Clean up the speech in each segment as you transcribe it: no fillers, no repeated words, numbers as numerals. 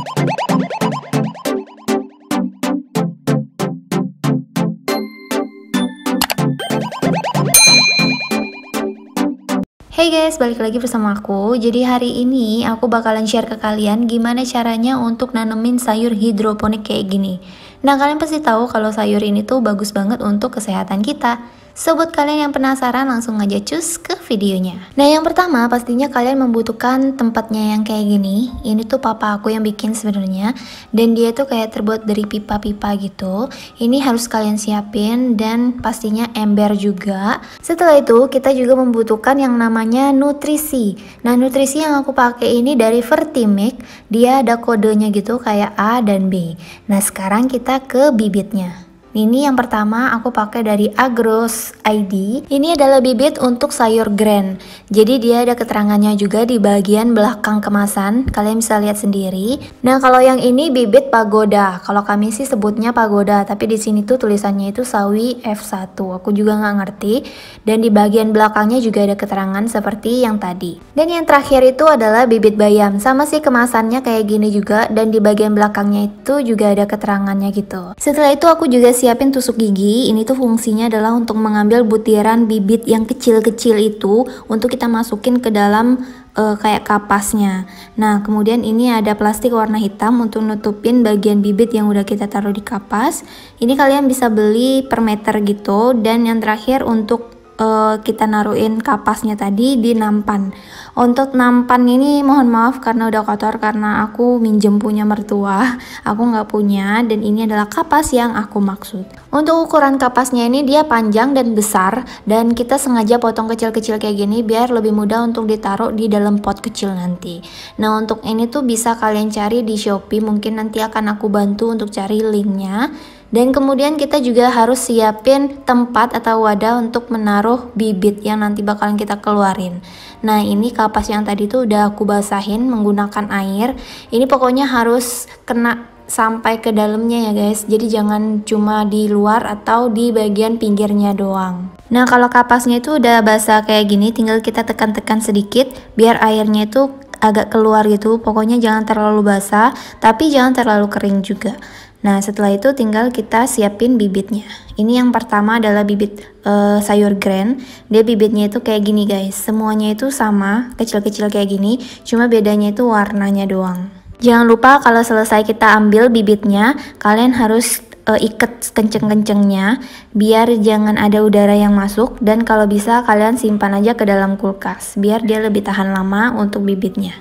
Hey guys, balik lagi bersama aku. Jadi hari ini aku bakalan share ke kalian gimana caranya untuk nanemin sayur hidroponik kayak gini. Nah, kalian pasti tahu kalau sayur ini tuh bagus banget untuk kesehatan kita. So, buat kalian yang penasaran, langsung aja cus ke videonya. Nah, yang pertama pastinya kalian membutuhkan tempatnya yang kayak gini. Ini tuh papa aku yang bikin sebenarnya, dan dia tuh kayak terbuat dari pipa-pipa gitu. Ini harus kalian siapin, dan pastinya ember juga. Setelah itu kita juga membutuhkan yang namanya nutrisi. Nah, nutrisi yang aku pakai ini dari Vertimix. Dia ada kodenya gitu kayak A dan B. Nah, sekarang kita ke bibitnya. Ini yang pertama aku pakai dari Agros ID. Ini adalah bibit untuk sayur grand. Jadi dia ada keterangannya juga di bagian belakang kemasan. Kalian bisa lihat sendiri. Nah, kalau yang ini bibit pagoda. Kalau kami sih sebutnya pagoda, tapi di sini tuh tulisannya itu sawi F1. Aku juga nggak ngerti. Dan di bagian belakangnya juga ada keterangan seperti yang tadi. Dan yang terakhir itu adalah bibit bayam. Sama sih kemasannya kayak gini juga, dan di bagian belakangnya itu juga ada keterangannya gitu. Setelah itu aku juga siapin tusuk gigi. Ini tuh fungsinya adalah untuk mengambil butiran bibit yang kecil-kecil itu untuk kita masukin ke dalam kayak kapasnya. Nah, kemudian ini ada plastik warna hitam untuk nutupin bagian bibit yang udah kita taruh di kapas. Ini kalian bisa beli per meter gitu. Dan yang terakhir untuk kita naruhin kapasnya tadi di nampan. Untuk nampan ini mohon maaf karena udah kotor, karena aku minjem punya mertua, aku nggak punya, dan ini adalah kapas yang aku maksud. Untuk ukuran kapasnya ini dia panjang dan besar, dan kita sengaja potong kecil-kecil kayak gini biar lebih mudah untuk ditaruh di dalam pot kecil nanti. Nah, untuk ini tuh bisa kalian cari di Shopee, mungkin nanti akan aku bantu untuk cari linknya. Dan kemudian kita juga harus siapin tempat atau wadah untuk menaruh bibit yang nanti bakalan kita keluarin. Nah, ini kapas yang tadi tuh udah aku basahin menggunakan air. Ini pokoknya harus kena sampai ke dalamnya ya guys. Jadi jangan cuma di luar atau di bagian pinggirnya doang. Nah, kalau kapasnya itu udah basah kayak gini, tinggal kita tekan-tekan sedikit biar airnya itu agak keluar gitu. Pokoknya jangan terlalu basah, tapi jangan terlalu kering juga. Nah, setelah itu tinggal kita siapin bibitnya. Ini yang pertama adalah bibit sayur grand. Dia bibitnya itu kayak gini guys. Semuanya itu sama, kecil-kecil kayak gini, cuma bedanya itu warnanya doang. Jangan lupa kalau selesai kita ambil bibitnya, kalian harus ikat kenceng-kencengnya biar jangan ada udara yang masuk, dan kalau bisa kalian simpan aja ke dalam kulkas biar dia lebih tahan lama untuk bibitnya.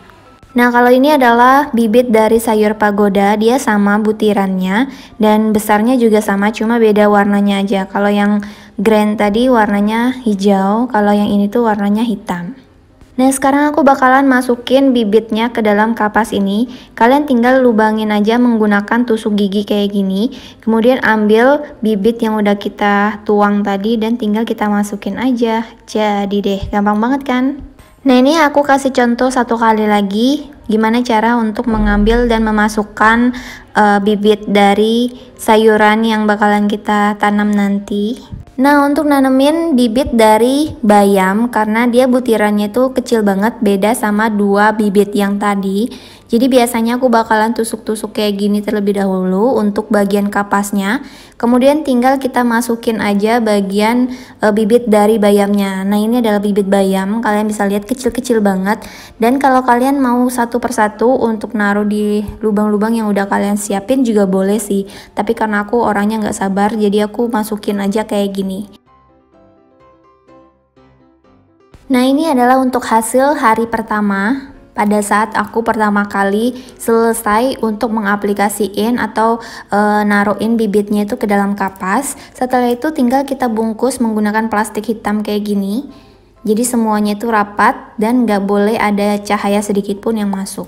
Nah, kalau ini adalah bibit dari sayur pagoda, dia sama butirannya dan besarnya juga sama, cuma beda warnanya aja. Kalau yang grand tadi warnanya hijau, kalau yang ini tuh warnanya hitam. Nah, sekarang aku bakalan masukin bibitnya ke dalam kapas ini. Kalian tinggal lubangin aja menggunakan tusuk gigi kayak gini. Kemudian ambil bibit yang udah kita tuang tadi dan tinggal kita masukin aja. Jadi deh, gampang banget kan? Nah, ini aku kasih contoh satu kali lagi gimana cara untuk mengambil dan memasukkan bibit dari sayuran yang bakalan kita tanam nanti. Nah, untuk nanemin bibit dari bayam, karena dia butirannya tuh kecil banget, beda sama dua bibit yang tadi. Jadi biasanya aku bakalan tusuk-tusuk kayak gini terlebih dahulu untuk bagian kapasnya. Kemudian tinggal kita masukin aja bagian bibit dari bayamnya. Nah, ini adalah bibit bayam, kalian bisa lihat kecil-kecil banget. Dan kalau kalian mau satu persatu untuk naruh di lubang-lubang yang udah kalian siapin juga boleh sih. Tapi karena aku orangnya nggak sabar, jadi aku masukin aja kayak gini. Nah, ini adalah untuk hasil hari pertama. Pada saat aku pertama kali selesai untuk mengaplikasiin atau naruhin bibitnya itu ke dalam kapas. Setelah itu tinggal kita bungkus menggunakan plastik hitam kayak gini. Jadi semuanya itu rapat dan nggak boleh ada cahaya sedikit pun yang masuk.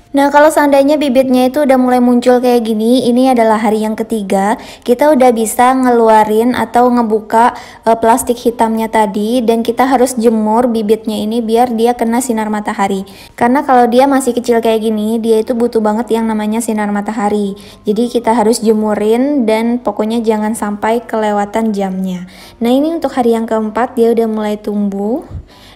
Nah, kalau seandainya bibitnya itu udah mulai muncul kayak gini, ini adalah hari yang ketiga, kita udah bisa ngeluarin atau ngebuka plastik hitamnya tadi, dan kita harus jemur bibitnya ini biar dia kena sinar matahari. Karena kalau dia masih kecil kayak gini, dia itu butuh banget yang namanya sinar matahari. Jadi kita harus jemurin dan pokoknya jangan sampai kelewatan jamnya. Nah, ini untuk hari yang keempat dia udah mulai tumbuh.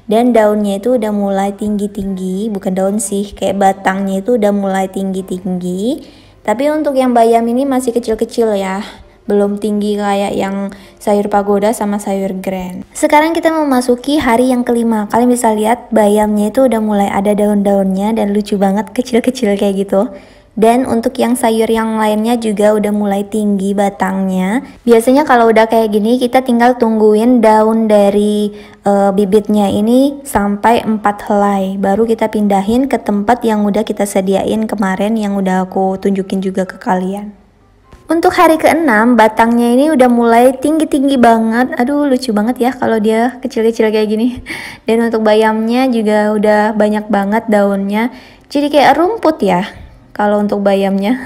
dan daunnya itu udah mulai tinggi-tinggi, bukan daun sih, kayak batangnya itu udah mulai tinggi-tinggi. Tapi untuk yang bayam ini masih kecil-kecil ya, belum tinggi kayak yang sayur pagoda sama sayur grand. Sekarang kita memasuki hari yang kelima. Kalian bisa lihat bayamnya itu udah mulai ada daun-daunnya dan lucu banget kecil-kecil kayak gitu. Dan untuk yang sayur yang lainnya juga udah mulai tinggi batangnya. Biasanya kalau udah kayak gini kita tinggal tungguin daun dari bibitnya ini sampai 4 helai. Baru kita pindahin ke tempat yang udah kita sediain kemarin yang udah aku tunjukin juga ke kalian. Untuk hari ke-6 batangnya ini udah mulai tinggi-tinggi banget. Aduh lucu banget ya kalau dia kecil-kecil kayak gini. Dan untuk bayamnya juga udah banyak banget daunnya. Jadi kayak rumput ya kalau untuk bayamnya.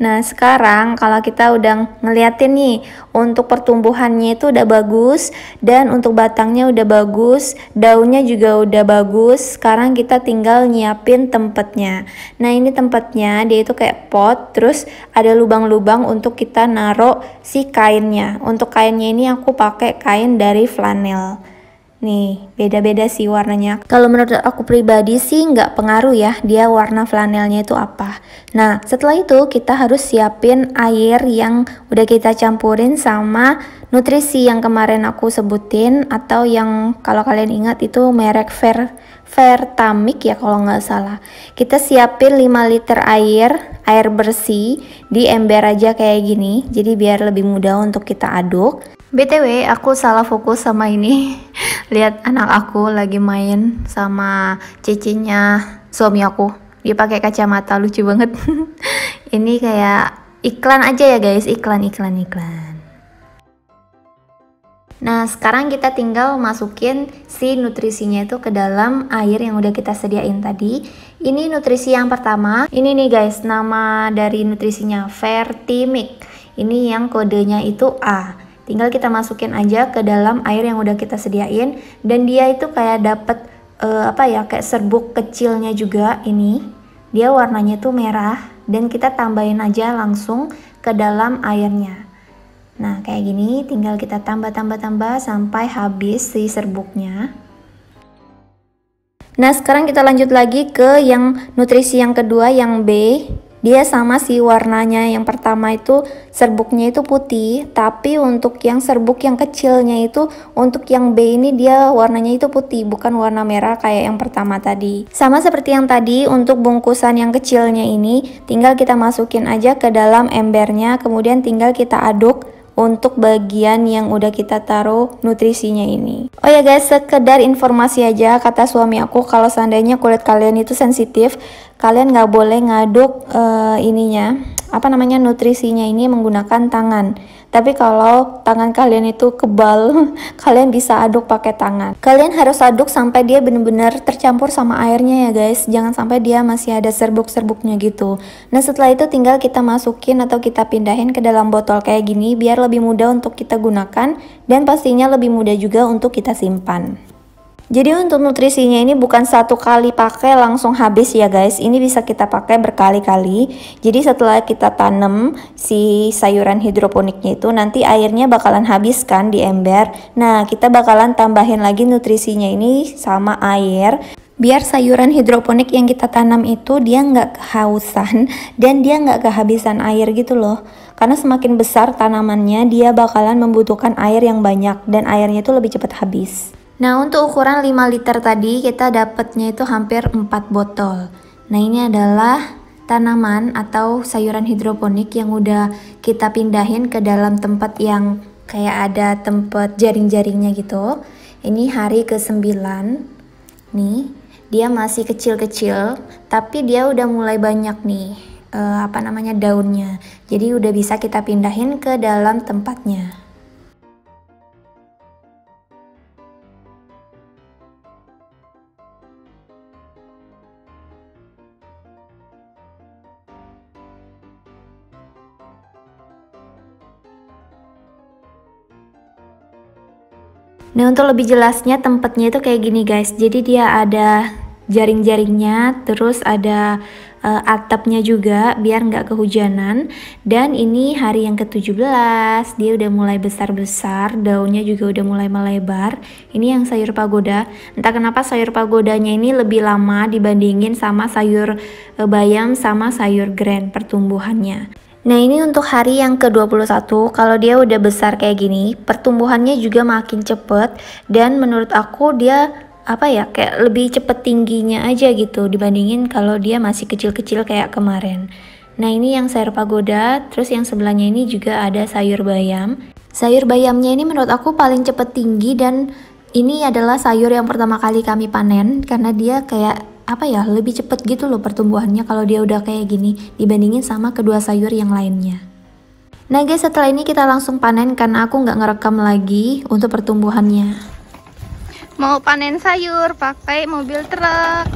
Nah sekarang kalau kita udah ngeliatin nih untuk pertumbuhannya itu udah bagus dan untuk batangnya udah bagus, daunnya juga udah bagus. Sekarang kita tinggal nyiapin tempatnya. Nah ini tempatnya dia itu kayak pot, terus ada lubang-lubang untuk kita naruh si kainnya. Untuk kainnya ini aku pakai kain dari flanel. Nih, beda-beda sih warnanya. Kalau menurut aku pribadi sih nggak pengaruh ya dia warna flanelnya itu apa. Nah, setelah itu kita harus siapin air yang udah kita campurin sama nutrisi yang kemarin aku sebutin atau yang kalau kalian ingat itu merek Vertamik ya kalau nggak salah. Kita siapin 5 liter air bersih di ember aja kayak gini. Jadi biar lebih mudah untuk kita aduk. BTW aku salah fokus sama ini. Lihat anak aku lagi main sama cicinya suami aku. Dia pakai kacamata lucu banget. Ini kayak iklan aja ya guys, iklan. Nah sekarang kita tinggal masukin si nutrisinya itu ke dalam air yang udah kita sediain tadi. Ini nutrisi yang pertama. Ini nih guys nama dari nutrisinya Vertamik. Ini yang kodenya itu A. Tinggal kita masukin aja ke dalam air yang udah kita sediain dan dia itu kayak dapet kayak serbuk kecilnya juga. Ini dia warnanya tuh merah dan kita tambahin aja langsung ke dalam airnya. Nah kayak gini tinggal kita tambah sampai habis si serbuknya. Nah sekarang kita lanjut lagi ke yang nutrisi yang kedua yang B. Dia sama sih warnanya, yang pertama itu serbuknya itu putih, tapi untuk yang serbuk yang kecilnya itu, untuk yang B ini dia warnanya itu putih, bukan warna merah kayak yang pertama tadi. Sama seperti yang tadi, untuk bungkusan yang kecilnya ini, tinggal kita masukin aja ke dalam embernya, kemudian tinggal kita aduk untuk bagian yang udah kita taruh nutrisinya ini. Oh ya guys, sekedar informasi aja, kata suami aku kalau seandainya kulit kalian itu sensitif, kalian nggak boleh ngaduk nutrisinya ini menggunakan tangan. Tapi kalau tangan kalian itu kebal, kalian bisa aduk pakai tangan. Kalian harus aduk sampai dia benar-benar tercampur sama airnya ya guys. Jangan sampai dia masih ada serbuk-serbuknya gitu. Nah setelah itu tinggal kita masukin atau kita pindahin ke dalam botol kayak gini biar lebih mudah untuk kita gunakan dan pastinya lebih mudah juga untuk kita simpan. Jadi untuk nutrisinya ini bukan satu kali pakai langsung habis ya guys. Ini bisa kita pakai berkali-kali. Jadi setelah kita tanam si sayuran hidroponiknya itu nanti airnya bakalan habis kan di ember. Nah kita bakalan tambahin lagi nutrisinya ini sama air. Biar sayuran hidroponik yang kita tanam itu dia nggak kehausan dan dia nggak kehabisan air gitu loh. Karena semakin besar tanamannya dia bakalan membutuhkan air yang banyak dan airnya itu lebih cepat habis. Nah untuk ukuran 5 liter tadi kita dapatnya itu hampir 4 botol. Nah ini adalah tanaman atau sayuran hidroponik yang udah kita pindahin ke dalam tempat yang kayak ada tempat jaring-jaringnya gitu. Ini hari ke-9. Nih dia masih kecil-kecil tapi dia udah mulai banyak nih daunnya. Jadi udah bisa kita pindahin ke dalam tempatnya. Nah untuk lebih jelasnya tempatnya itu kayak gini guys. Jadi dia ada jaring-jaringnya, terus ada atapnya juga biar nggak kehujanan. Dan ini hari yang ke-17, dia udah mulai besar-besar, daunnya juga udah mulai melebar. Ini yang sayur pagoda. Entah kenapa sayur pagodanya ini lebih lama dibandingin sama sayur bayam sama sayur grand pertumbuhannya. Nah, ini untuk hari yang ke-21, kalau dia udah besar kayak gini, pertumbuhannya juga makin cepet, dan menurut aku dia kayak lebih cepet tingginya aja gitu dibandingin kalau dia masih kecil-kecil kayak kemarin. Nah, ini yang sayur pagoda, terus yang sebelahnya ini juga ada sayur bayam. Sayur bayamnya ini menurut aku paling cepet tinggi, dan ini adalah sayur yang pertama kali kami panen karena dia kayak lebih cepet gitu loh pertumbuhannya kalau dia udah kayak gini dibandingin sama kedua sayur yang lainnya. Nah guys, setelah ini kita langsung panen karena aku nggak ngerekam lagi untuk pertumbuhannya. Mau panen sayur pakai mobil truk.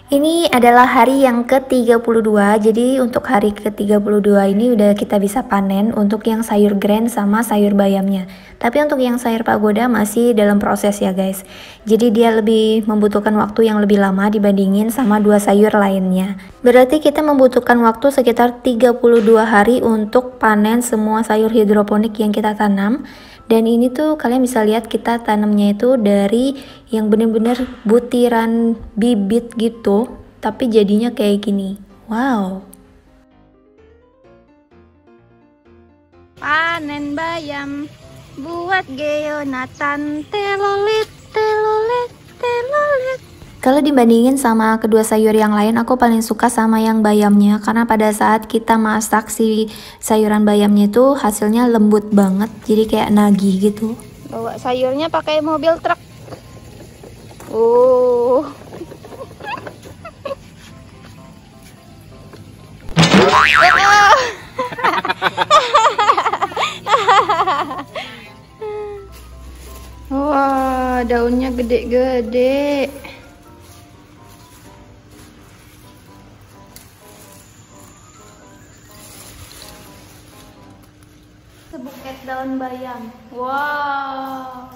Ini adalah hari yang ke-32, jadi untuk hari ke-32 ini udah kita bisa panen untuk yang sayur grand sama sayur bayamnya. Tapi untuk yang sayur pagoda masih dalam proses ya guys. Jadi dia lebih membutuhkan waktu yang lebih lama dibandingin sama dua sayur lainnya. Berarti kita membutuhkan waktu sekitar 32 hari untuk panen semua sayur hidroponik yang kita tanam. Dan ini tuh kalian bisa lihat kita tanamnya itu dari yang bener-bener butiran bibit gitu, tapi jadinya kayak gini. Wow. Panen bayam buat Geonatan, telolet, telolet, telolet. Kalau dibandingin sama kedua sayur yang lain, aku paling suka sama yang bayamnya karena pada saat kita masak si sayuran bayamnya itu hasilnya lembut banget, jadi kayak nagih gitu. Bawa sayurnya pakai mobil truk. Wah, daunnya gede-gede. Sebuket daun bayam. Wow.